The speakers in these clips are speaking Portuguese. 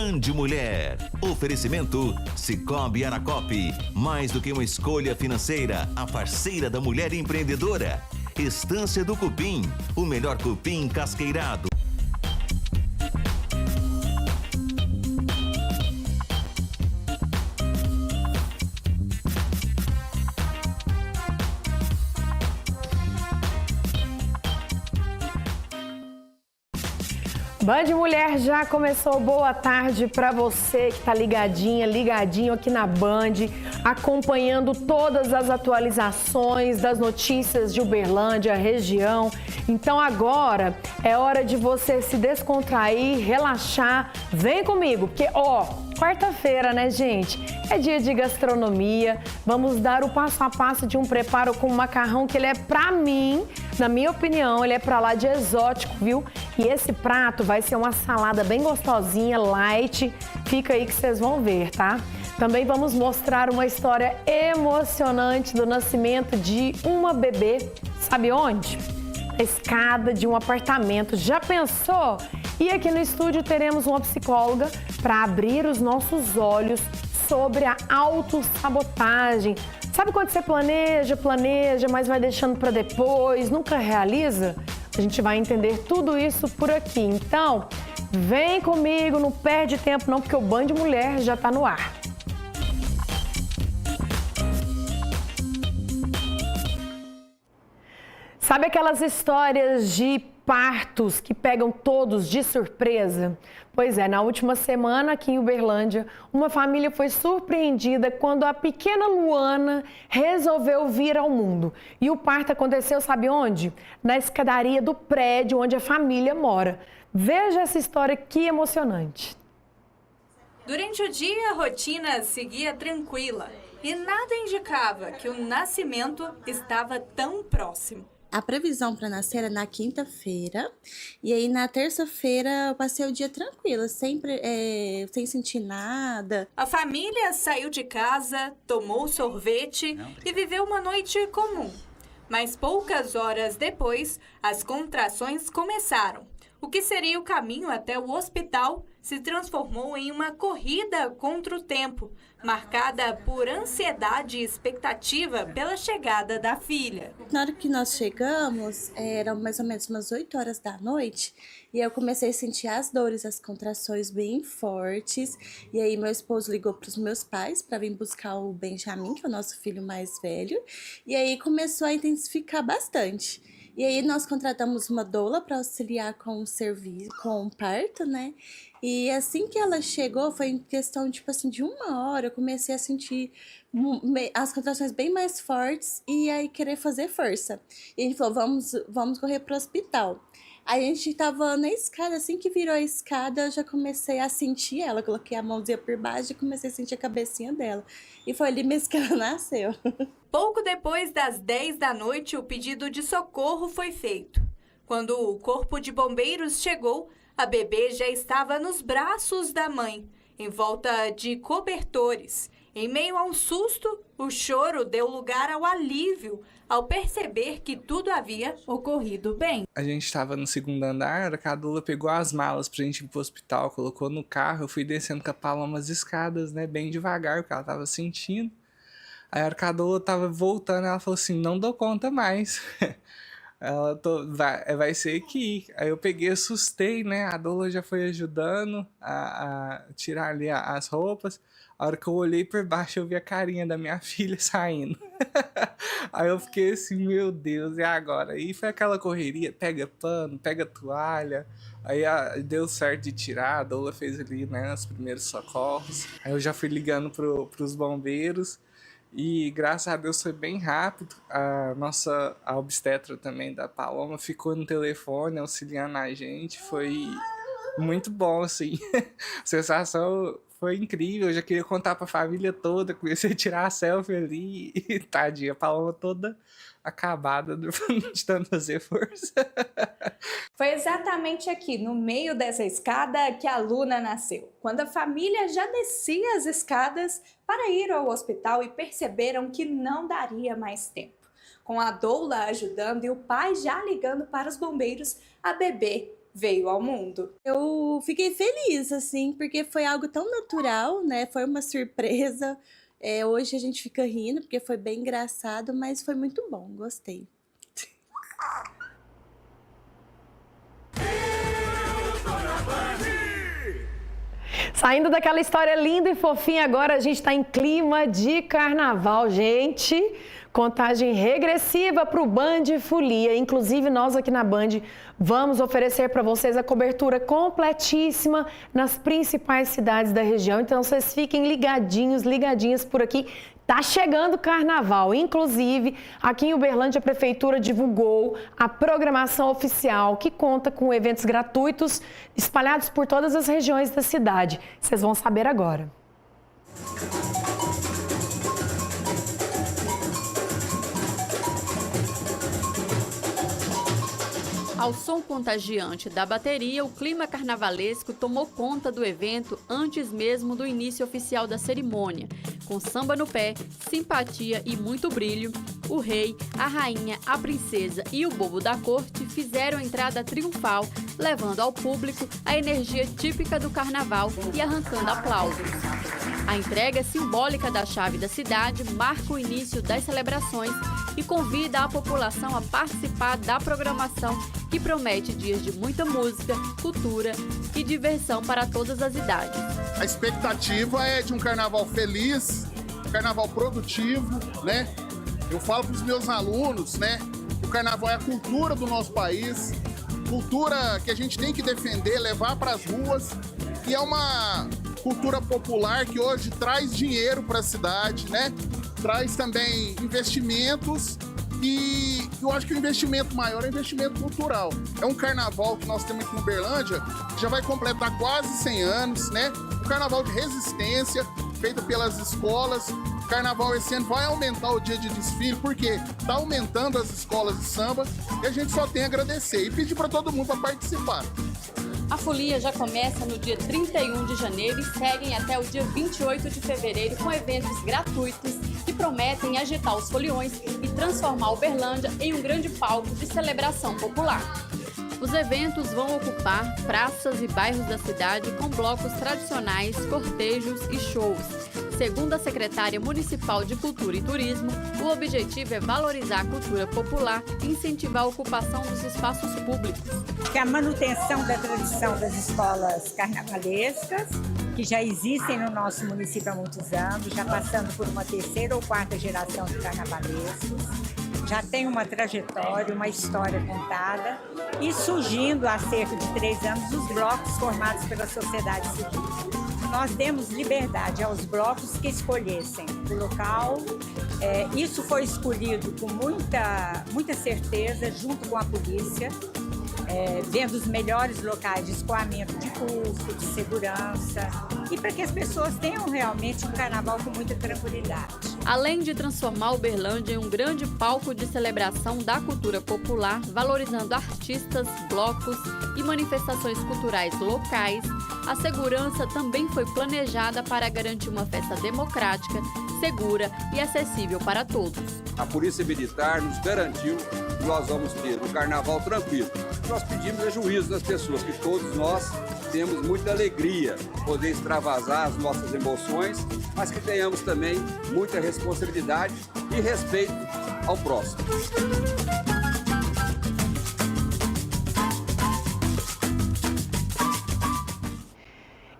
Band Mulher. Oferecimento Sicoob Aracop. Mais do que uma escolha financeira, a parceira da mulher empreendedora. Estância do Cupim, o melhor cupim casqueirado. Band Mulher já começou. Boa tarde para você que está ligadinho aqui na Band, acompanhando todas as atualizações das notícias de Uberlândia, região. Então agora é hora de você se descontrair, relaxar. Vem comigo, porque quarta-feira, né, gente? É dia de gastronomia. Vamos dar o passo a passo de um preparo com macarrão que ele é pra mim, na minha opinião, ele é pra lá de exótico, viu? E esse prato vai ser uma salada bem gostosinha, light. Fica aí que vocês vão ver, tá? Também vamos mostrar uma história emocionante do nascimento de uma bebê. Sabe onde? A escada de um apartamento. Já pensou? E aqui no estúdio teremos uma psicóloga para abrir os nossos olhos sobre a autossabotagem. Sabe quando você planeja, mas vai deixando para depois, nunca realiza? A gente vai entender tudo isso por aqui. Então, vem comigo, não perde tempo não, porque o Band Mulher já está no ar. Sabe aquelas histórias de partos que pegam todos de surpresa? Pois é, na última semana aqui em Uberlândia, uma família foi surpreendida quando a pequena Luana resolveu vir ao mundo. E o parto aconteceu, sabe onde? Na escadaria do prédio onde a família mora. Veja essa história, que emocionante. Durante o dia, a rotina seguia tranquila e nada indicava que o nascimento estava tão próximo. A previsão para nascer era na quinta-feira, e aí na terça-feira eu passei o dia tranquila, sem sentir nada. A família saiu de casa, tomou sorvete e viveu uma noite comum. Mas poucas horas depois, as contrações começaram. O que seria o caminho até o hospital se transformou em uma corrida contra o tempo, marcada por ansiedade e expectativa pela chegada da filha. Na hora que nós chegamos, eram mais ou menos umas 8 horas da noite, e eu comecei a sentir as dores, as contrações bem fortes. E aí meu esposo ligou para os meus pais para vir buscar o Benjamin, que é o nosso filho mais velho, e aí começou a intensificar bastante. E aí nós contratamos uma doula para auxiliar com o serviço, com o parto, né? E assim que ela chegou, foi em questão de 1 hora, eu comecei a sentir as contrações bem mais fortes e aí querer fazer força. E a gente falou, vamos correr pro hospital. Aí a gente tava na escada, assim que virou a escada, eu já comecei a sentir ela, coloquei a mãozinha por baixo e comecei a sentir a cabecinha dela. E foi ali mesmo que ela nasceu. Pouco depois das 10 da noite, o pedido de socorro foi feito. Quando o corpo de bombeiros chegou, a bebê já estava nos braços da mãe, em volta de cobertores. Em meio a um susto, o choro deu lugar ao alívio, ao perceber que tudo havia ocorrido bem. A gente estava no segundo andar, a doula pegou as malas pra gente ir pro hospital, colocou no carro, eu fui descendo com a Paloma as escadas, né, bem devagar, porque ela tava sentindo. Aí a hora que a doula tava voltando, ela falou assim, não dou conta mais. Ela vai ser aqui. Aí eu peguei, assustei, né? A doula já foi ajudando a tirar ali as roupas. A hora que eu olhei por baixo, eu vi a carinha da minha filha saindo. Aí eu fiquei assim, meu Deus, e agora? E foi aquela correria, pega pano, pega toalha. Aí deu certo de tirar, a doula fez ali, né, os primeiros socorros. Aí eu já fui ligando pros bombeiros. E graças a Deus foi bem rápido. A obstetra também da Paloma ficou no telefone auxiliando a gente. Foi muito bom, assim. A sensação foi incrível. Eu já queria contar pra família toda. Comecei a tirar a selfie ali. E tadinha, a Paloma toda acabada de tanto fazer força. Foi exatamente aqui, no meio dessa escada, que a Luna nasceu. Quando a família já descia as escadas para ir ao hospital e perceberam que não daria mais tempo. Com a doula ajudando e o pai já ligando para os bombeiros, a bebê veio ao mundo. Eu fiquei feliz, assim, porque foi algo tão natural, né? Foi uma surpresa. Hoje a gente fica rindo, porque foi bem engraçado, mas foi muito bom, gostei. Saindo daquela história linda e fofinha, agora a gente está em clima de carnaval, gente. Contagem regressiva para o Band Folia. Inclusive, nós aqui na Band vamos oferecer para vocês a cobertura completíssima nas principais cidades da região. Então, vocês fiquem ligadinhos, ligadinhas por aqui. Tá chegando o carnaval. Inclusive, aqui em Uberlândia, a Prefeitura divulgou a programação oficial, que conta com eventos gratuitos espalhados por todas as regiões da cidade. Vocês vão saber agora. Ao som contagiante da bateria, o clima carnavalesco tomou conta do evento antes mesmo do início oficial da cerimônia. Com samba no pé, simpatia e muito brilho, o rei, a rainha, a princesa e o bobo da corte fizeram entrada triunfal, levando ao público a energia típica do carnaval e arrancando aplausos. A entrega simbólica da chave da cidade marca o início das celebrações e convida a população a participar da programação que promete dias de muita música, cultura e diversão para todas as idades. A expectativa é de um carnaval feliz, um carnaval produtivo, né? Eu falo para os meus alunos, né? O carnaval é a cultura do nosso país, cultura que a gente tem que defender, levar para as ruas, e é uma cultura popular que hoje traz dinheiro para a cidade, né? Traz também investimentos e eu acho que o investimento maior é o investimento cultural. É um carnaval que nós temos aqui em Uberlândia, que já vai completar quase 100 anos, né? Um carnaval de resistência, feito pelas escolas. O carnaval esse ano vai aumentar o dia de desfile, porque está aumentando as escolas de samba e a gente só tem a agradecer e pedir para todo mundo para participar. A folia já começa no dia 31 de janeiro e seguem até o dia 28 de fevereiro com eventos gratuitos que prometem agitar os foliões e transformar Uberlândia em um grande palco de celebração popular. Os eventos vão ocupar praças e bairros da cidade com blocos tradicionais, cortejos e shows. Segundo a secretária municipal de Cultura e Turismo, o objetivo é valorizar a cultura popular e incentivar a ocupação dos espaços públicos. Que a manutenção da tradição das escolas carnavalescas, que já existem no nosso município há muitos anos, já passando por uma terceira ou quarta geração de carnavalescos, já tem uma trajetória, uma história contada, e surgindo há cerca de 3 anos os blocos formados pela sociedade civil. Nós demos liberdade aos blocos que escolhessem o local. Isso foi escolhido com muita certeza, junto com a polícia, vendo os melhores locais de escoamento de custo, de segurança, e para que as pessoas tenham realmente um carnaval com muita tranquilidade. Além de transformar Uberlândia em um grande palco de celebração da cultura popular, valorizando artistas, blocos e manifestações culturais locais, a segurança também foi planejada para garantir uma festa democrática, segura e acessível para todos. A Polícia Militar nos garantiu que nós vamos ter um carnaval tranquilo. Nós pedimos a juízo das pessoas, que todos nós temos muita alegria poder extravasar as nossas emoções, mas que tenhamos também muita responsabilidade e respeito ao próximo.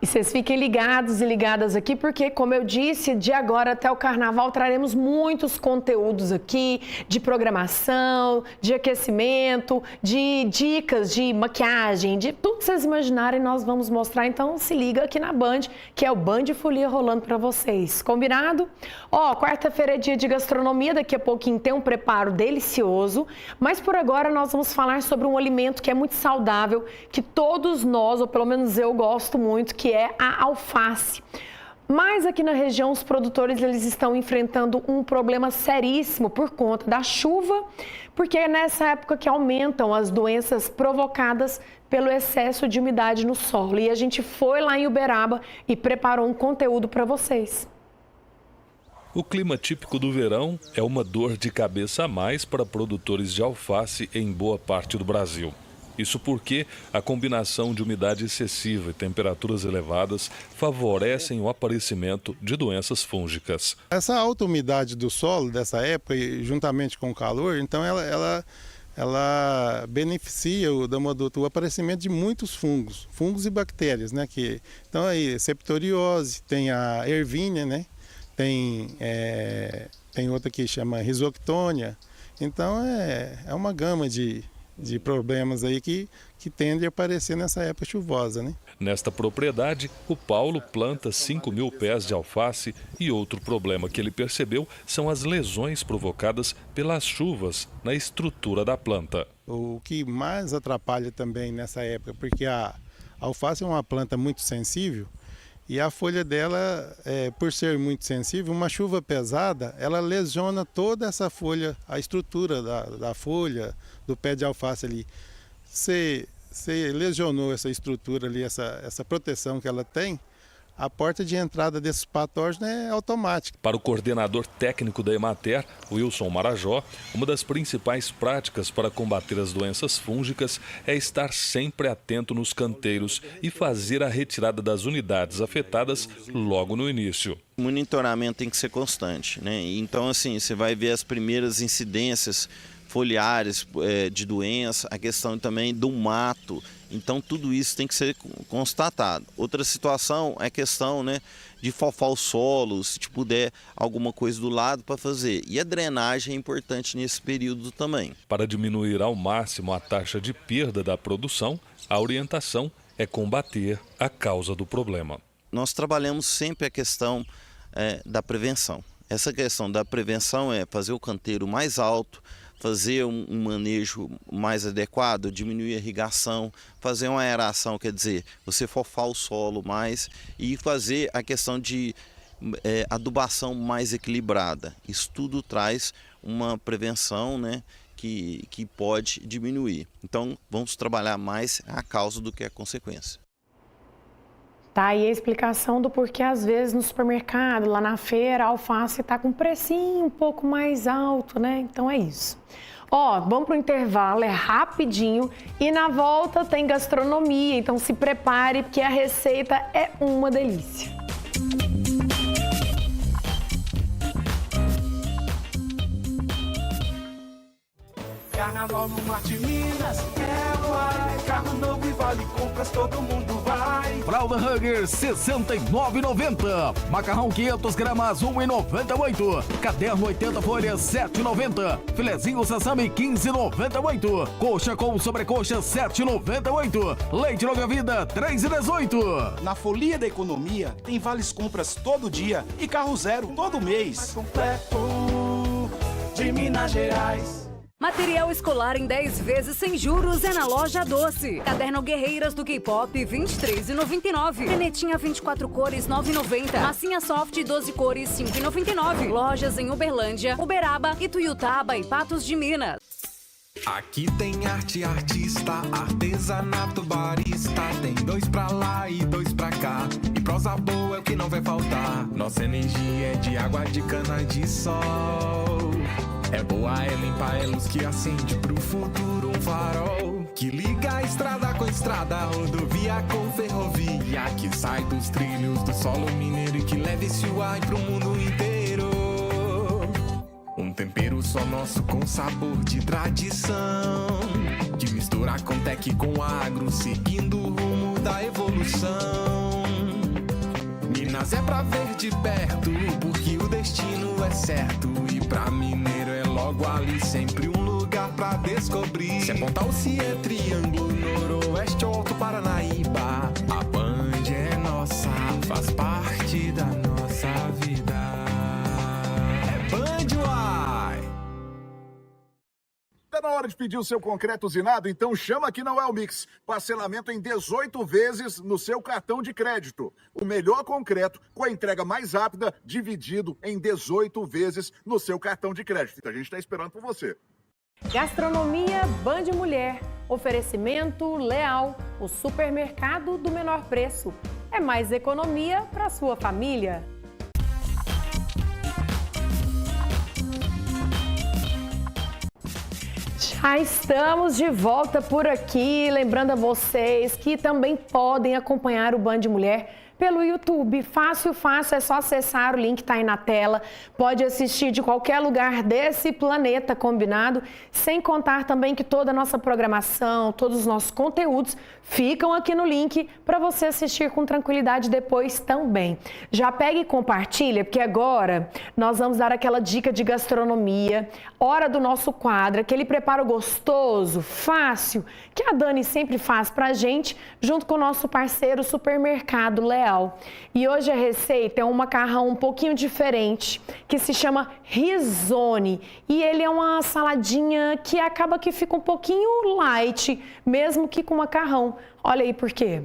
E vocês fiquem ligados e ligadas aqui, porque, como eu disse, de agora até o carnaval traremos muitos conteúdos aqui de programação, de aquecimento, de dicas de maquiagem, de tudo que vocês imaginarem nós vamos mostrar. Então se liga aqui na Band, que é o Band Folia rolando para vocês. Combinado? Quarta-feira é dia de gastronomia, daqui a pouquinho tem um preparo delicioso, mas por agora nós vamos falar sobre um alimento que é muito saudável, que todos nós, ou pelo menos eu gosto muito, que é a alface. Mas aqui na região os produtores eles estão enfrentando um problema seríssimo por conta da chuva, porque é nessa época que aumentam as doenças provocadas pelo excesso de umidade no solo. E a gente foi lá em Uberaba e preparou um conteúdo para vocês. O clima típico do verão é uma dor de cabeça a mais para produtores de alface em boa parte do Brasil. Isso porque a combinação de umidade excessiva e temperaturas elevadas favorecem o aparecimento de doenças fúngicas. Essa alta umidade do solo dessa época, juntamente com o calor, então ela beneficia o aparecimento de muitos fungos e bactérias, né? Então aí, septoriose, tem a ervínia, né? Tem outra que chama risoctônia. Então é uma gama de problemas aí que tendem a aparecer nessa época chuvosa, né? Nesta propriedade, o Paulo planta 5.000 pés de alface e outro problema que ele percebeu são as lesões provocadas pelas chuvas na estrutura da planta. O que mais atrapalha também nessa época, porque a alface é uma planta muito sensível e a folha dela, por ser muito sensível, uma chuva pesada, ela lesiona toda essa folha, a estrutura da folha, do pé de alface ali. Você lesionou essa estrutura ali, essa proteção que ela tem, a porta de entrada desses patógenos é automática. Para o coordenador técnico da Emater, Wilson Marajó, uma das principais práticas para combater as doenças fúngicas é estar sempre atento nos canteiros e fazer a retirada das unidades afetadas logo no início. O monitoramento tem que ser constante, né? Então, assim, você vai ver as primeiras incidências foliares de doença, a questão também do mato. Então, tudo isso tem que ser constatado. Outra situação é a questão, né, de fofar o solo, se puder alguma coisa do lado para fazer. E a drenagem é importante nesse período também. Para diminuir ao máximo a taxa de perda da produção, a orientação é combater a causa do problema. Nós trabalhamos sempre a questão da prevenção. Essa questão da prevenção é fazer o canteiro mais alto, fazer um manejo mais adequado, diminuir a irrigação, fazer uma aeração, quer dizer, você fofar o solo mais e fazer a questão de adubação mais equilibrada. Isso tudo traz uma prevenção, né, que pode diminuir. Então, vamos trabalhar mais a causa do que a consequência. Tá aí a explicação do porquê, às vezes, no supermercado, lá na feira, a alface tá com um precinho um pouco mais alto, né? Então é isso. Ó, vamos pro intervalo, é rapidinho. E na volta tem gastronomia, então se prepare, porque a receita é uma delícia. Carnaval no Marte Minas, carro novo e vale compras, todo mundo vai. Fralda Hugger, R$ 69,90. Macarrão 500 gramas, R$ 1,98. Caderno 80 folhas, R$ 7,90. Filezinho Sassami, R$ 15,98. Coxa com sobrecoxa, R$ 7,98. Leite Longa Vida, R$ 3,18. Na Folia da Economia, tem vales compras todo dia e carro zero todo mês. Mais completo de Minas Gerais. Material escolar em 10 vezes sem juros é na Loja Doce. Caderno Guerreiras do K-Pop, R$ 23,99. Canetinha 24 cores, R$ 9,90. Massinha soft, 12 cores, R$ 5,99. Lojas em Uberlândia, Uberaba, Ituiutaba e Patos de Minas. Aqui tem arte, artista, artesanato, barista. Tem 2 pra lá e 2 pra cá. E prosa boa é o que não vai faltar. Nossa energia é de água de cana de sol. É boa, é limpa, é luz que acende pro futuro um farol. Que liga a estrada com estrada, rodovia com ferrovia. Que sai dos trilhos do solo mineiro e que leva esse ar pro mundo inteiro. Um tempero só nosso com sabor de tradição. Que mistura com tech com agro, seguindo o rumo da evolução. Minas é pra ver de perto, porque o destino é certo. E pra mineiro é logo ali, sempre um lugar pra descobrir. Se é Pontal, se é Triângulo, Noroeste ou Alto Paranaíba, a Band é nossa, faz parte da nossa vida. É Band Uai! Tá na hora de pedir o seu concreto usinado? Então chama aqui na Welmix. Parcelamento em 18 vezes no seu cartão de crédito. O melhor concreto com a entrega mais rápida, dividido em 18 vezes no seu cartão de crédito. A gente está esperando por você. Gastronomia Band Mulher. Oferecimento Leal, o supermercado do menor preço. É mais economia para sua família. Estamos de volta por aqui, lembrando a vocês que também podem acompanhar o Band Mulher pelo YouTube. Fácil, é só acessar o link que está aí na tela. Pode assistir de qualquer lugar desse planeta, combinado? Sem contar também que toda a nossa programação, todos os nossos conteúdos ficam aqui no link para você assistir com tranquilidade depois também. Já pega e compartilha, porque agora nós vamos dar aquela dica de gastronomia, hora do nosso quadro, aquele preparo gostoso, fácil, que a Dani sempre faz pra gente, junto com o nosso parceiro Supermercado Leal. E hoje a receita é um macarrão um pouquinho diferente, que se chama risone. E ele é uma saladinha que acaba que fica um pouquinho light, mesmo que com macarrão. Olha aí por quê.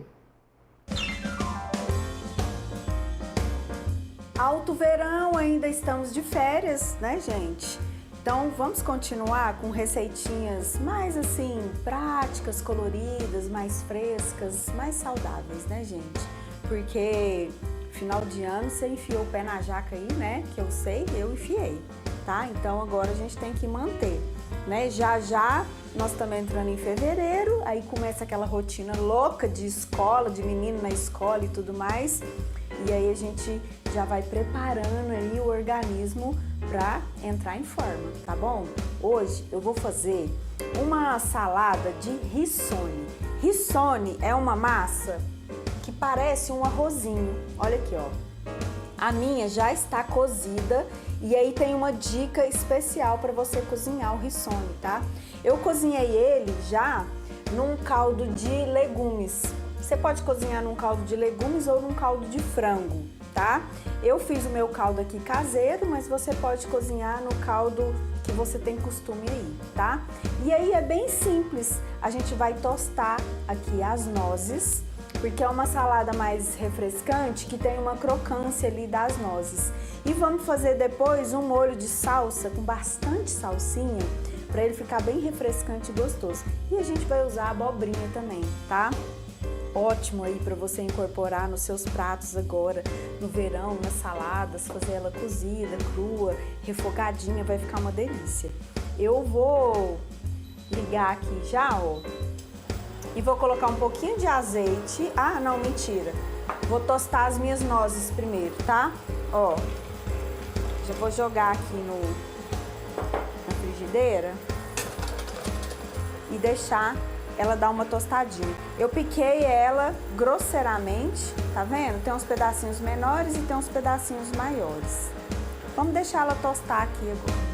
Alto verão, ainda estamos de férias, né, gente? Então vamos continuar com receitinhas mais assim, práticas, coloridas, mais frescas, mais saudáveis, né, gente? Porque final de ano você enfiou o pé na jaca aí, né? Que eu sei, eu enfiei, tá? Então agora a gente tem que manter, né? Já nós estamos entrando em fevereiro, aí começa aquela rotina louca de escola, de menino na escola e tudo mais. E aí a gente já vai preparando aí o organismo para entrar em forma, tá bom? Hoje eu vou fazer uma salada de rissone. Rissone é uma massa que parece um arrozinho. Olha aqui, ó. A minha já está cozida e aí tem uma dica especial para você cozinhar o rissone, tá? Eu cozinhei ele já num caldo de legumes. Você pode cozinhar num caldo de legumes ou num caldo de frango, tá? Eu fiz o meu caldo aqui caseiro, mas você pode cozinhar no caldo que você tem costume aí, tá? E aí é bem simples. A gente vai tostar aqui as nozes, porque é uma salada mais refrescante que tem uma crocância ali das nozes. E vamos fazer depois um molho de salsa com bastante salsinha para ele ficar bem refrescante e gostoso. E a gente vai usar abobrinha também, tá? Ótimo aí para você incorporar nos seus pratos agora no verão, nas saladas, fazer ela cozida, crua, refogadinha, vai ficar uma delícia. Eu vou ligar aqui já, ó. E vou colocar um pouquinho de azeite. Ah, não, mentira. Vou tostar as minhas nozes primeiro, tá? Ó, já vou jogar aqui na frigideira e deixar ela dar uma tostadinha. Eu piquei ela grosseiramente, tá vendo? Tem uns pedacinhos menores e tem uns pedacinhos maiores. Vamos deixar ela tostar aqui agora.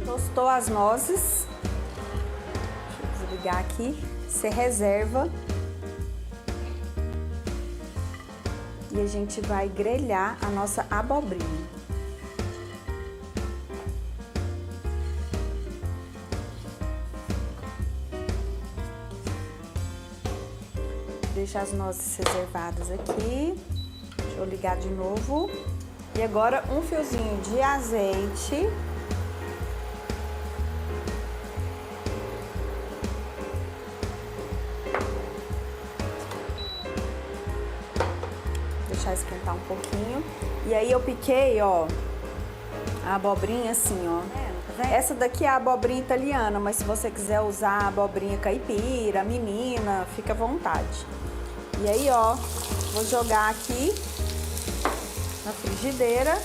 Tostou as nozes. Deixa eu desligar aqui. Você reserva. E a gente vai grelhar a nossa abobrinha. Deixar as nozes reservadas aqui. Deixa eu ligar de novo. E agora um fiozinho de azeite. Deixar esquentar um pouquinho. E aí eu piquei, ó, a abobrinha assim, ó. Essa daqui é a abobrinha italiana, mas se você quiser usar a abobrinha caipira, menina, fica à vontade. E aí, ó, vou jogar aqui na frigideira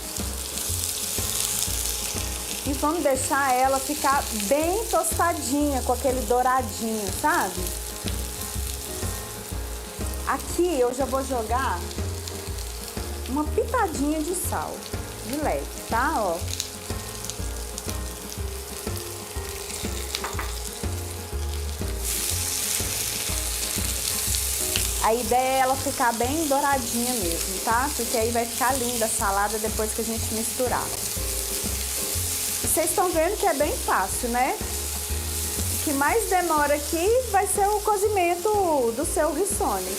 e vamos deixar ela ficar bem tostadinha, com aquele douradinho, sabe? Aqui eu já vou jogar uma pitadinha de sal, de leve, tá? Ó. A ideia é ela ficar bem douradinha mesmo, tá? Porque aí vai ficar linda a salada depois que a gente misturar. E vocês estão vendo que é bem fácil, né? O que mais demora aqui vai ser o cozimento do seu rissone.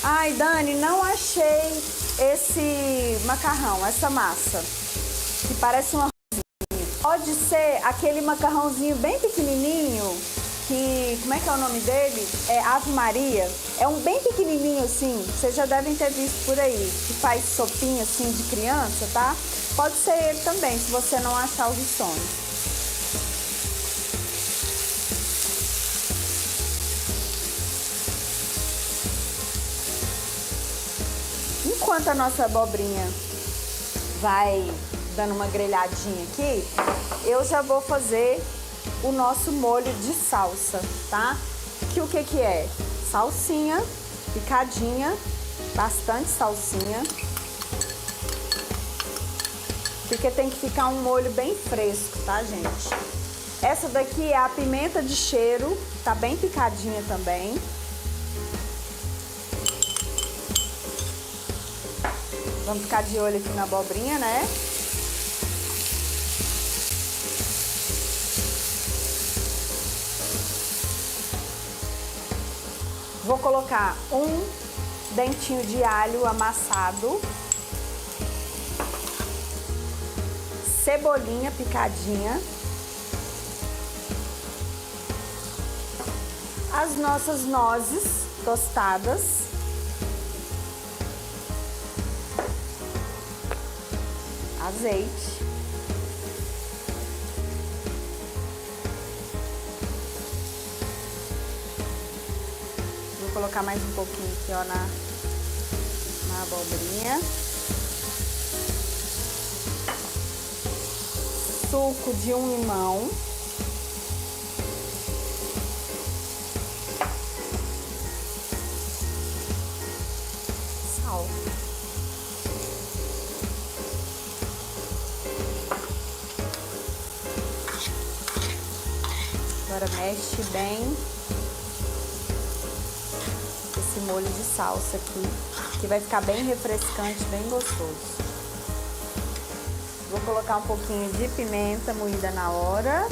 Ai, Dani, não achei esse macarrão, essa massa, que parece um arrozinho. Pode ser aquele macarrãozinho bem pequenininho, que, como é que é o nome dele? É Ave Maria. É um bem pequenininho assim, vocês já devem ter visto por aí, que faz sopinha assim de criança, tá? Pode ser ele também, se você não achar os rissóis. Enquanto a nossa abobrinha vai dando uma grelhadinha aqui, eu já vou fazer o nosso molho de salsa, tá? Que o que é? Salsinha picadinha, bastante salsinha. Porque tem que ficar um molho bem fresco, tá, gente? Essa daqui é a pimenta de cheiro, tá bem picadinha também. Vamos ficar de olho aqui na abobrinha, né? Vou colocar um dentinho de alho amassado. Cebolinha picadinha. As nossas nozes tostadas. Azeite. Vou colocar mais um pouquinho aqui, ó, na abobrinha. Suco de um limão. Sal. Agora mexe bem esse molho de salsa aqui, que vai ficar bem refrescante, bem gostoso. Vou colocar um pouquinho de pimenta moída na hora.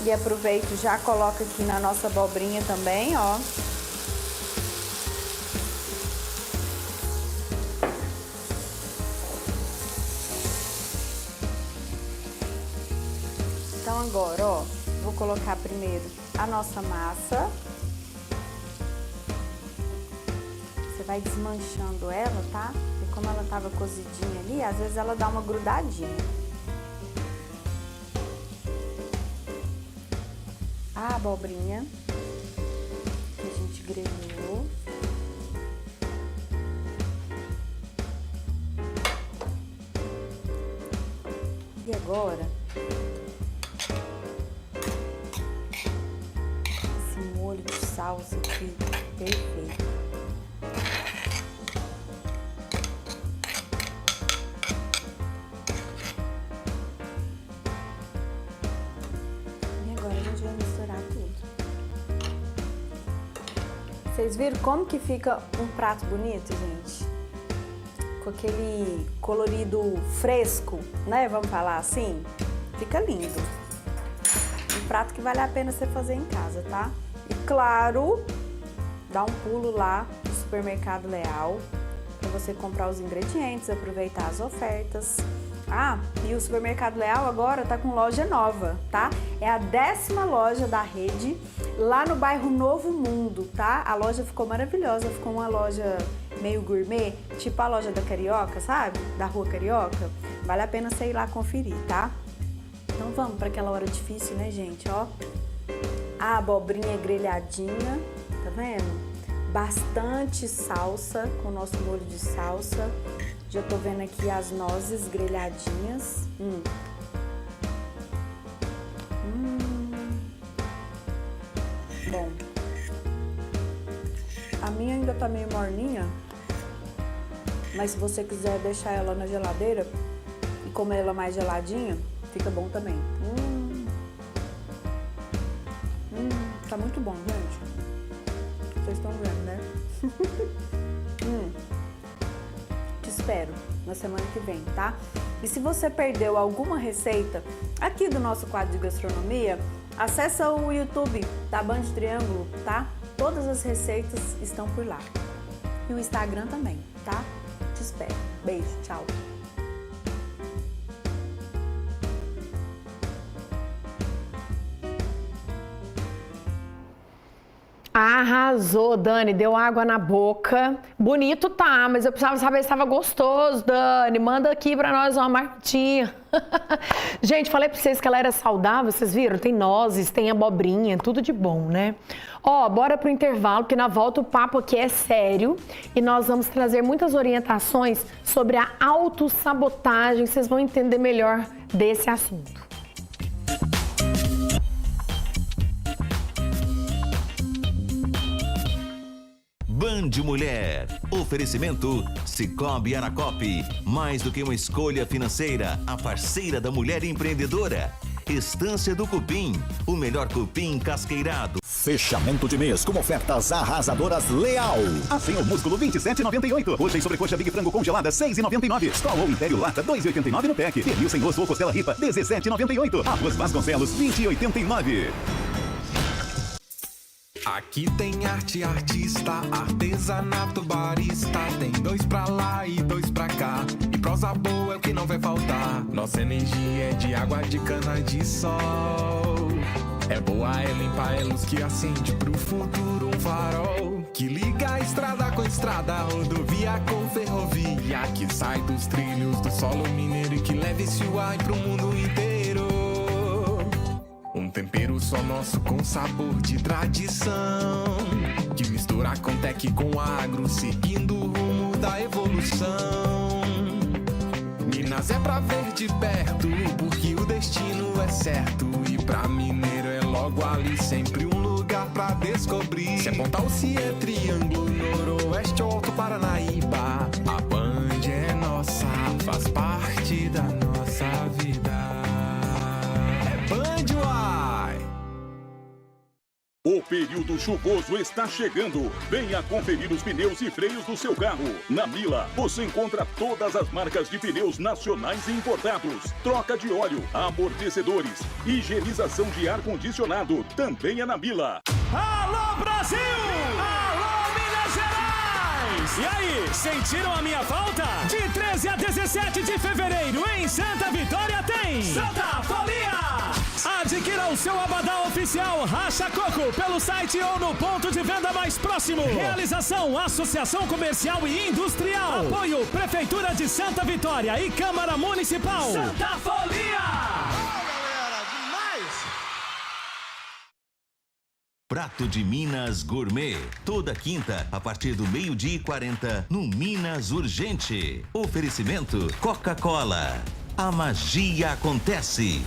E aproveito e já coloco aqui na nossa abobrinha também, ó. Então agora, ó, vou colocar primeiro a nossa massa. Você vai desmanchando ela, tá? E como ela tava cozidinha ali, às vezes ela dá uma grudadinha. A abobrinha que a gente grelhou. E agora, esse molho de salsa aqui, perfeito. Vocês viram como que fica um prato bonito, gente? Com aquele colorido fresco, né? Vamos falar assim? Fica lindo. Um prato que vale a pena você fazer em casa, tá? E claro, dá um pulo lá no Supermercado Leal para você comprar os ingredientes, aproveitar as ofertas. Ah, e o Supermercado Leal agora tá com loja nova, tá? É a 10ª loja da rede, lá no bairro Novo Mundo, tá? A loja ficou maravilhosa, ficou uma loja meio gourmet, tipo a loja da Carioca, sabe? Da Rua Carioca. Vale a pena você ir lá conferir, tá? Então vamos para aquela hora difícil, né, gente? Ó, a abobrinha grelhadinha, tá vendo? Bastante salsa, com o nosso molho de salsa. Já tô vendo aqui as nozes grelhadinhas. Bom. A minha ainda tá meio morninha, mas se você quiser deixar ela na geladeira e comer ela mais geladinha, fica bom também. Tá muito bom, gente. Vocês estão vendo, né? Te espero na semana que vem, tá? E se você perdeu alguma receita aqui do nosso quadro de gastronomia, acessa o YouTube da Band Triângulo, tá? Todas as receitas estão por lá. E o Instagram também, tá? Te espero. Beijo, tchau. Arrasou, Dani, deu água na boca. Bonito tá, mas eu precisava saber se estava gostoso, Dani. Manda aqui pra nós uma marmitinha. Gente, falei pra vocês que ela era saudável, vocês viram? Tem nozes, tem abobrinha, tudo de bom, né? Ó, bora pro intervalo, porque na volta o papo aqui é sério e nós vamos trazer muitas orientações sobre a autossabotagem. Vocês vão entender melhor desse assunto. Band Mulher. Oferecimento Sicoob Aracop. Mais do que uma escolha financeira, a parceira da mulher empreendedora. Estância do Cupim, o melhor cupim casqueirado. Fechamento de mês com ofertas arrasadoras Leal. Assim o músculo 27,98. Hoje em sobrecoxa Big Frango congelada 6,99. Skol ou Império Lata 2,89 no pack. Pernil sem osso ou costela ripa 17,98. Arroz Vasconcelos 20,89. Aqui tem arte, artista, artesanato, barista. Tem 2 pra lá e 2 pra cá. E prosa boa é o que não vai faltar. Nossa energia é de água de cana de sol. É boa, é limpa, é luz que acende pro futuro um farol. Que liga a estrada com estrada, rodovia com ferrovia. Que sai dos trilhos do solo mineiro e que leva esse ar pro mundo inteiro. Um tempero só nosso com sabor de tradição, que mistura com tech com agro, seguindo o rumo da evolução. Minas é pra ver de perto, porque o destino é certo. E pra mineiro é logo ali, sempre um lugar pra descobrir. Se é Pontal, se é Triângulo, Noroeste ou Alto Paranaíba, a Band é nossa, faz parte da nossa vida. O período chuvoso está chegando. Venha conferir os pneus e freios do seu carro. Na Mila, você encontra todas as marcas de pneus nacionais e importados. Troca de óleo, amortecedores, higienização de ar-condicionado. Também é na Mila. Alô, Brasil! Alô, Minas Gerais! E aí, sentiram a minha falta? De 13 a 17 de fevereiro, em Santa Vitória tem Santa Folia! Adquira o seu abadá oficial Racha Coco pelo site ou no ponto de venda mais próximo. Realização Associação Comercial e Industrial. Apoio Prefeitura de Santa Vitória e Câmara Municipal. Santa Folia! Prato de Minas Gourmet. Toda quinta, a partir do 12h40, no Minas Urgente. Oferecimento Coca-Cola. A magia acontece.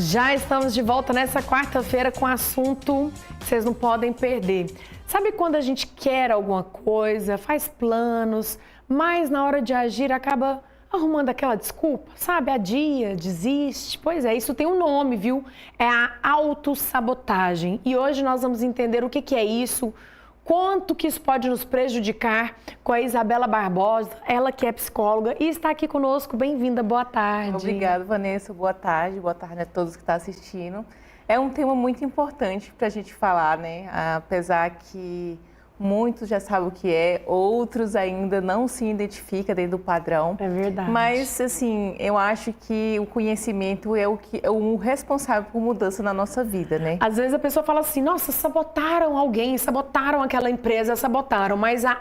Já estamos de volta nessa quarta-feira com assunto que vocês não podem perder. Sabe quando a gente quer alguma coisa, faz planos, mas na hora de agir acaba arrumando aquela desculpa, sabe? Adia, desiste. Pois é, isso tem um nome, viu? É a autossabotagem. E hoje nós vamos entender o que é isso, quanto que isso pode nos prejudicar com a Isabela Barbosa, ela que é psicóloga e está aqui conosco. Bem-vinda, boa tarde. Obrigada, Vanessa, boa tarde a todos que estão assistindo. É um tema muito importante para a gente falar, né? Apesar que muitos já sabem o que é, outros ainda não se identificam dentro do padrão. É verdade. Mas, assim, eu acho que o conhecimento é o responsável por mudança na nossa vida, né? Às vezes a pessoa fala assim, nossa, sabotaram alguém, sabotaram aquela empresa, sabotaram, mas a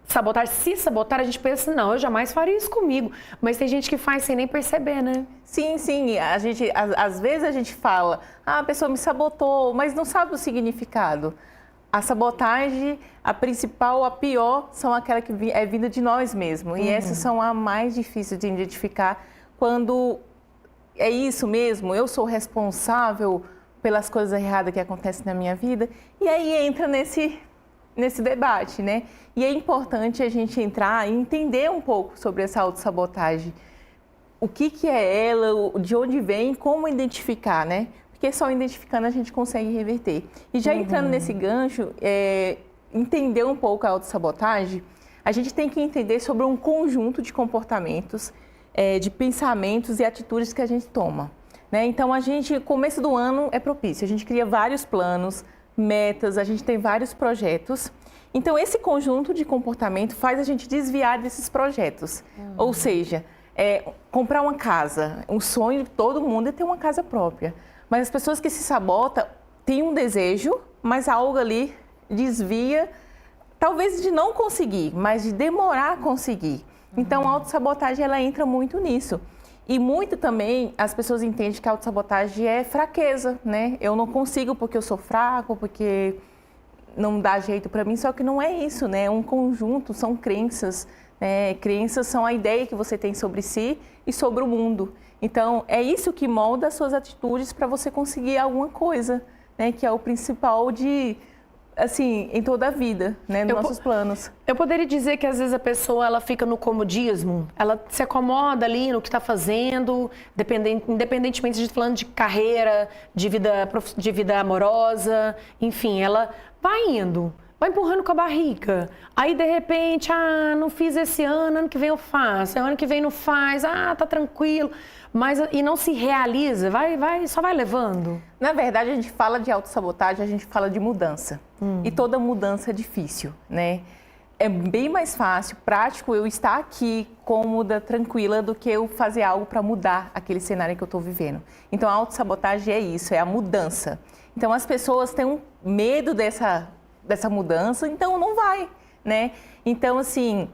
sabotar, se sabotar, a gente pensa, não, eu jamais faria isso comigo. Mas tem gente que faz sem nem perceber, né? Sim, sim. Às vezes a gente fala, a pessoa me sabotou, mas não sabe o significado. A sabotagem, a principal, a pior, são aquela que é vinda de nós mesmos. E essas são a mais difícil de identificar quando é isso mesmo, eu sou responsável pelas coisas erradas que acontecem na minha vida. E aí entra nesse debate, né? E é importante a gente entrar e entender um pouco sobre essa autossabotagem. O que é ela, de onde vem, como identificar, né? Porque só identificando a gente consegue reverter. E já entrando nesse gancho, entender um pouco a autossabotagem, a gente tem que entender sobre um conjunto de comportamentos, de pensamentos e atitudes que a gente toma, né? Então, começo do ano é propício, a gente cria vários planos, metas, a gente tem vários projetos Então, esse conjunto de comportamento faz a gente desviar desses projetos. Ou seja, comprar uma casa. O sonho de todo mundo é ter uma casa própria. Mas as pessoas que se sabotam têm um desejo, mas algo ali desvia, talvez de não conseguir, mas de demorar a conseguir. Então, a autossabotagem, ela entra muito nisso. E muito também as pessoas entendem que a autossabotagem é fraqueza, né? Eu não consigo porque eu sou fraco, porque não dá jeito para mim, só que não é isso, né? É um conjunto, são crenças, né? Crenças são a ideia que você tem sobre si e sobre o mundo. Então, é isso que molda as suas atitudes para você conseguir alguma coisa, né? Que é o principal de... assim, em toda a vida, né, nos nossos planos. Eu poderia dizer que às vezes a pessoa ela fica no comodismo, ela se acomoda ali no que está fazendo, independentemente de falando de carreira, de vida amorosa, enfim, ela vai indo, vai empurrando com a barriga. Aí de repente, não fiz esse ano que vem eu faço, ano que vem não faz, tá tranquilo. Mas, e não se realiza, só vai levando. Na verdade, a gente fala de autossabotagem, a gente fala de mudança. E toda mudança é difícil, né? É bem mais fácil, prático, eu estar aqui cômoda, tranquila, do que eu fazer algo para mudar aquele cenário que eu estou vivendo. Então, a autossabotagem é isso, é a mudança. Então, as pessoas têm um medo dessa mudança, então não vai, né? Então, assim...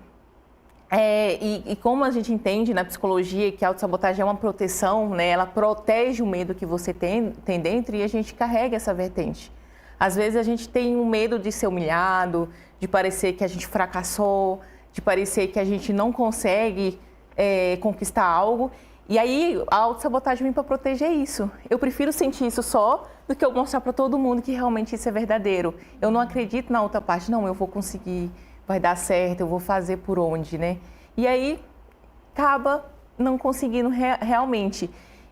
E como a gente entende na psicologia que a autossabotagem é uma proteção, né? Ela protege o medo que você tem dentro e a gente carrega essa vertente. Às vezes a gente tem um medo de ser humilhado, de parecer que a gente fracassou, de parecer que a gente não consegue conquistar algo. E aí a autossabotagem vem para proteger isso. Eu prefiro sentir isso só do que eu mostrar para todo mundo que realmente isso é verdadeiro. Eu não acredito na outra parte, não, eu vou conseguir... vai dar certo, eu vou fazer por onde, né? E aí, acaba não conseguindo realmente.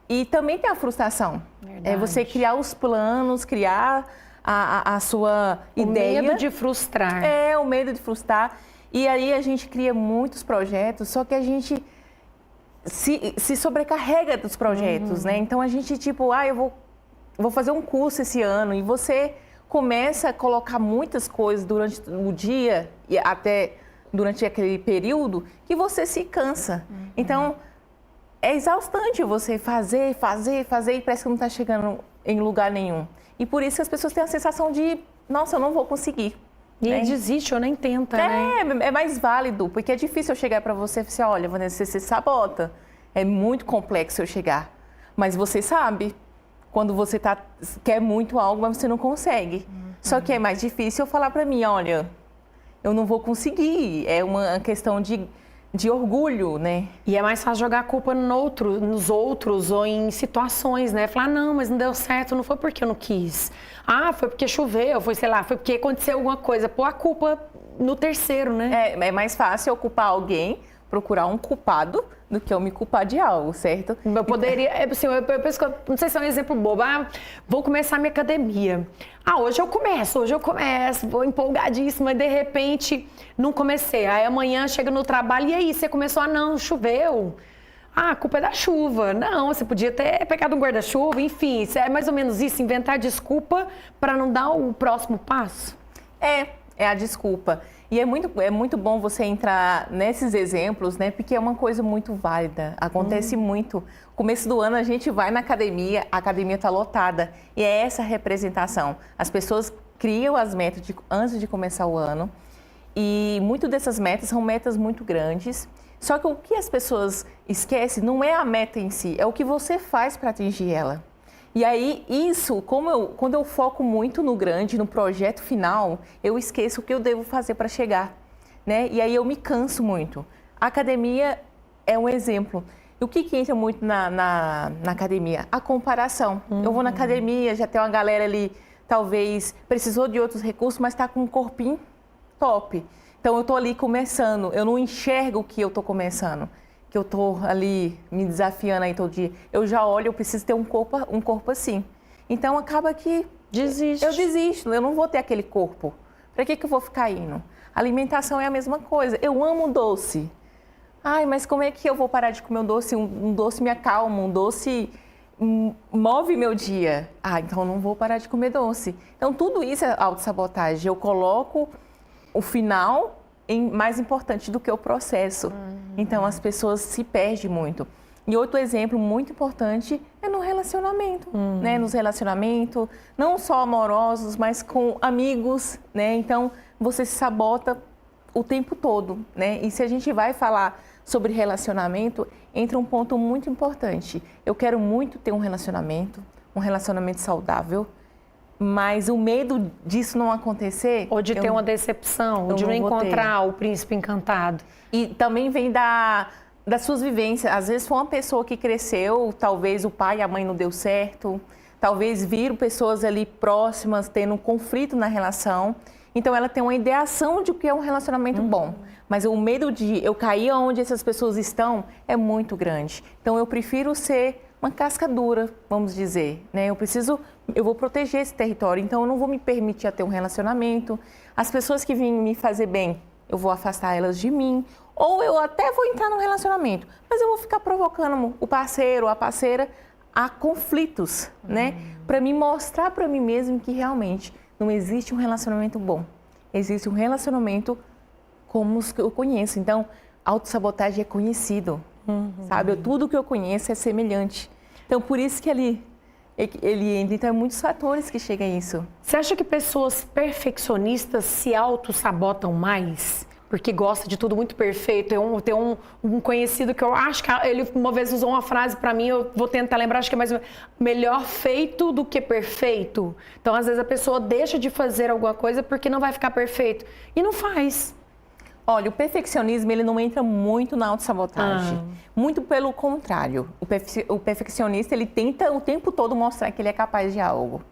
E também tem a frustração. Verdade. É você criar os planos, criar a sua ideia. O medo de frustrar. O medo de frustrar. E aí a gente cria muitos projetos, só que a gente se sobrecarrega dos projetos, né? Então a gente, eu vou fazer um curso esse ano e você... começa a colocar muitas coisas durante o dia e até durante aquele período que você se cansa. Então, é exaustante você fazer e parece que não está chegando em lugar nenhum. E por isso que as pessoas têm a sensação de, nossa, eu não vou conseguir. E aí desiste ou nem tenta, né? É mais válido, porque é difícil eu chegar para você e falar assim, olha, Vanessa, você se sabota. É muito complexo eu chegar. Mas você sabe. Quando você quer muito algo, mas você não consegue. Só que é mais difícil eu falar para mim, olha, eu não vou conseguir. É uma questão de orgulho, né? E é mais fácil jogar a culpa nos outros ou em situações, né? Falar, não, mas não deu certo, não foi porque eu não quis. Foi porque choveu, foi porque aconteceu alguma coisa. Pôr a culpa no terceiro, né? É mais fácil eu culpar alguém, procurar um culpado, do que eu me culpar de algo, certo? Eu poderia, assim, eu penso que, não sei se é um exemplo bobo, vou começar minha academia. Hoje eu começo, vou empolgadíssima, e de repente não comecei. Aí amanhã chega no trabalho, e aí, você começou, não, choveu. A culpa é da chuva. Não, você podia ter pegado um guarda-chuva, enfim, é mais ou menos isso, inventar desculpa para não dar o próximo passo. É a desculpa. E é muito bom você entrar nesses exemplos, né? Porque é uma coisa muito válida, acontece muito. No começo do ano a gente vai na academia, a academia está lotada. E é essa representação. As pessoas criam as metas antes de começar o ano. E muitas dessas metas são metas muito grandes. Só que o que as pessoas esquecem não é a meta em si, é o que você faz para atingir ela. E aí, isso, quando eu foco muito no grande, no projeto final, eu esqueço o que eu devo fazer para chegar, né? E aí eu me canso muito. A academia é um exemplo. E o que entra muito na academia? A comparação. Eu vou na academia, já tem uma galera ali, talvez precisou de outros recursos, mas está com um corpinho top. Então, eu estou ali começando, eu não enxergo o que eu estou começando. Que eu tô ali me desafiando aí todo dia, eu já olho, eu preciso ter um corpo assim. Então, acaba que eu desisto, eu não vou ter aquele corpo. Para que eu vou ficar indo? Alimentação é a mesma coisa. Eu amo doce. Mas como é que eu vou parar de comer um doce? Um doce me acalma, um doce move meu dia. Então eu não vou parar de comer doce. Então, tudo isso é autossabotagem. Eu coloco o final é mais importante do que o processo. Então, as pessoas se perdem muito. E outro exemplo muito importante é no relacionamento, né? Nos relacionamentos, não só amorosos, mas com amigos, né? Então, você se sabota o tempo todo, né? E se a gente vai falar sobre relacionamento, entra um ponto muito importante. Eu quero muito ter um relacionamento saudável, mas o medo disso não acontecer... Ou de ter uma decepção, de não encontrar o príncipe encantado. E também vem das suas vivências. Às vezes foi uma pessoa que cresceu, talvez o pai e a mãe não deu certo, talvez viram pessoas ali próximas tendo um conflito na relação. Então ela tem uma ideação de o que é um relacionamento bom. Mas o medo de eu cair onde essas pessoas estão é muito grande. Então eu prefiro ser uma casca dura, vamos dizer, né? Eu vou proteger esse território, então eu não vou me permitir a ter um relacionamento. As pessoas que vêm me fazer bem, eu vou afastar elas de mim. Ou eu até vou entrar num relacionamento, mas eu vou ficar provocando o parceiro, a parceira a conflitos, né? Para me mostrar para mim mesmo que realmente não existe um relacionamento bom. Existe um relacionamento como os que eu conheço. Então, autossabotagem é conhecido, sabe? Tudo que eu conheço é semelhante. Então, por isso que ele entra. Então, muitos fatores que chegam a isso. Você acha que pessoas perfeccionistas se autossabotam mais? Porque gosta de tudo muito perfeito. Tem um conhecido que eu acho que ele uma vez usou uma frase para mim, eu vou tentar lembrar, acho que é mais melhor feito do que perfeito. Então, às vezes, a pessoa deixa de fazer alguma coisa porque não vai ficar perfeito. E não faz. Olha, o perfeccionismo, ele não entra muito na autossabotagem. Muito pelo contrário. O perfeccionista, ele tenta o tempo todo mostrar que ele é capaz de algo.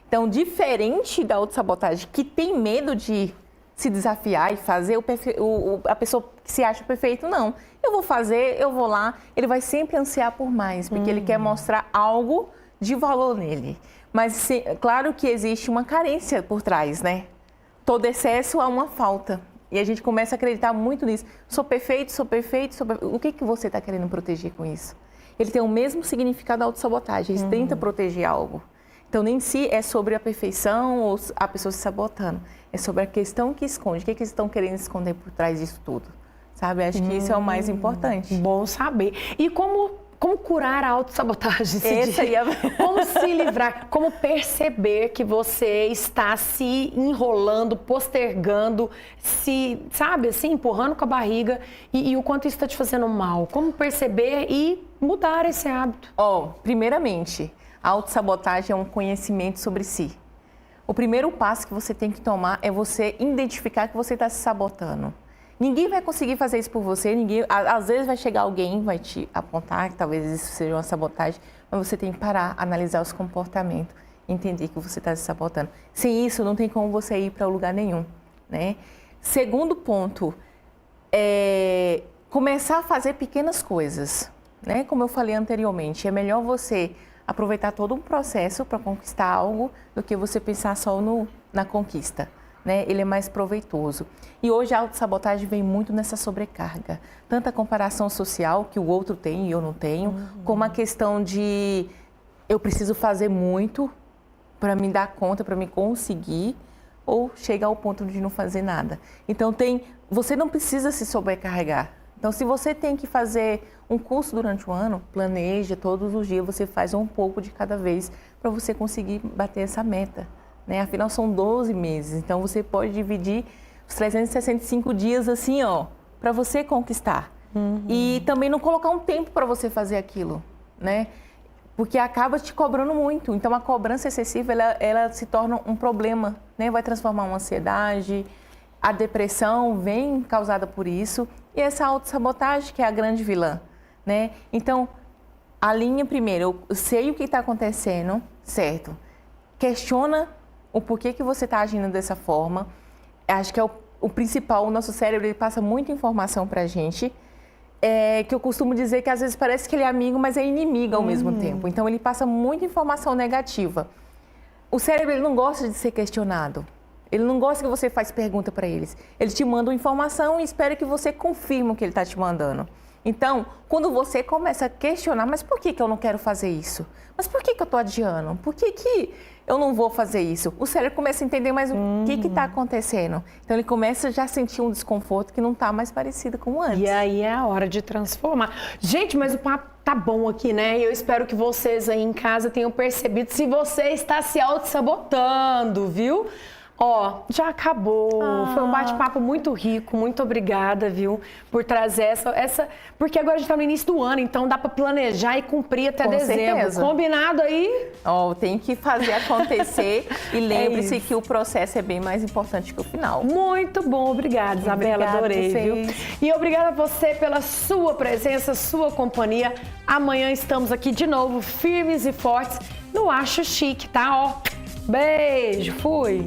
Então, diferente da autossabotagem, que tem medo de se desafiar e fazer, a pessoa que se acha perfeito, não. Eu vou fazer, eu vou lá, ele vai sempre ansiar por mais, porque ele quer mostrar algo de valor nele. Mas, claro que existe uma carência por trás, né? Todo excesso há uma falta. E a gente começa a acreditar muito nisso. Sou perfeito, sou perfeito, sou perfeito. O que você está querendo proteger com isso? Ele tem o mesmo significado da autossabotagem, ele tenta proteger algo. Então, nem se é sobre a perfeição ou a pessoa se sabotando. É sobre a questão que esconde. O que eles estão querendo esconder por trás disso tudo? Sabe? Acho que isso é o mais importante. Bom saber. E como curar a autossabotagem? Como se livrar? Como perceber que você está se enrolando, postergando, sabe, assim, empurrando com a barriga e o quanto isso está te fazendo mal? Como perceber e mudar esse hábito? Primeiramente, a autossabotagem é um conhecimento sobre si. O primeiro passo que você tem que tomar é você identificar que você está se sabotando. Ninguém vai conseguir fazer isso por você, às vezes vai chegar alguém, vai te apontar que talvez isso seja uma sabotagem, mas você tem que parar, analisar os comportamentos, entender que você está se sabotando. Sem isso, não tem como você ir para lugar nenhum, né? Segundo ponto, começar a fazer pequenas coisas, né? Como eu falei anteriormente, é melhor você aproveitar todo um processo para conquistar algo do que você pensar só na conquista, né? Ele é mais proveitoso. E hoje a autossabotagem vem muito nessa sobrecarga. Tanto a comparação social que o outro tem e eu não tenho, como a questão de eu preciso fazer muito para me dar conta, para me conseguir, ou chegar ao ponto de não fazer nada. Então você não precisa se sobrecarregar. Então, se você tem que fazer um curso durante o ano, planeja todos os dias, você faz um pouco de cada vez para você conseguir bater essa meta, né? Afinal, são 12 meses, então você pode dividir os 365 dias assim, para você conquistar. E também não colocar um tempo para você fazer aquilo, né? Porque acaba te cobrando muito. Então, a cobrança excessiva, ela se torna um problema, né? Vai transformar uma ansiedade, a depressão vem causada por isso. E essa autossabotagem que é a grande vilã, né? Então, alinha primeiro, eu sei o que está acontecendo, certo? Questiona o porquê que você está agindo dessa forma. Acho que é o principal, o nosso cérebro ele passa muita informação para a gente, que eu costumo dizer que às vezes parece que ele é amigo, mas é inimigo ao mesmo tempo. Então, ele passa muita informação negativa. O cérebro ele não gosta de ser questionado. Ele não gosta que você faça pergunta para eles. Ele te manda uma informação e espera que você confirme o que ele está te mandando. Então, quando você começa a questionar, mas por que eu não quero fazer isso? Mas por que eu estou adiando? Por que eu não vou fazer isso? O cérebro começa a entender mais o que está acontecendo. Então, ele começa já a sentir um desconforto que não está mais parecido com antes. E aí é a hora de transformar. Gente, mas o papo tá bom aqui, né? E eu espero que vocês aí em casa tenham percebido se você está se auto-sabotando, viu? Ó, já acabou. Foi um bate-papo muito rico. Muito obrigada, viu? Por trazer essa... Porque agora a gente tá no início do ano, então dá para planejar e cumprir até dezembro. Certeza. Combinado aí? Ó, tem que fazer acontecer. E lembre-se que o processo é bem mais importante que o final. Muito bom. Obrigada, Isabela. Obrigada, adorei, vocês. viu? E obrigada a você pela sua presença, sua companhia. Amanhã estamos aqui de novo, firmes e fortes, no Acho Chique, tá? Ó, beijo. Fui.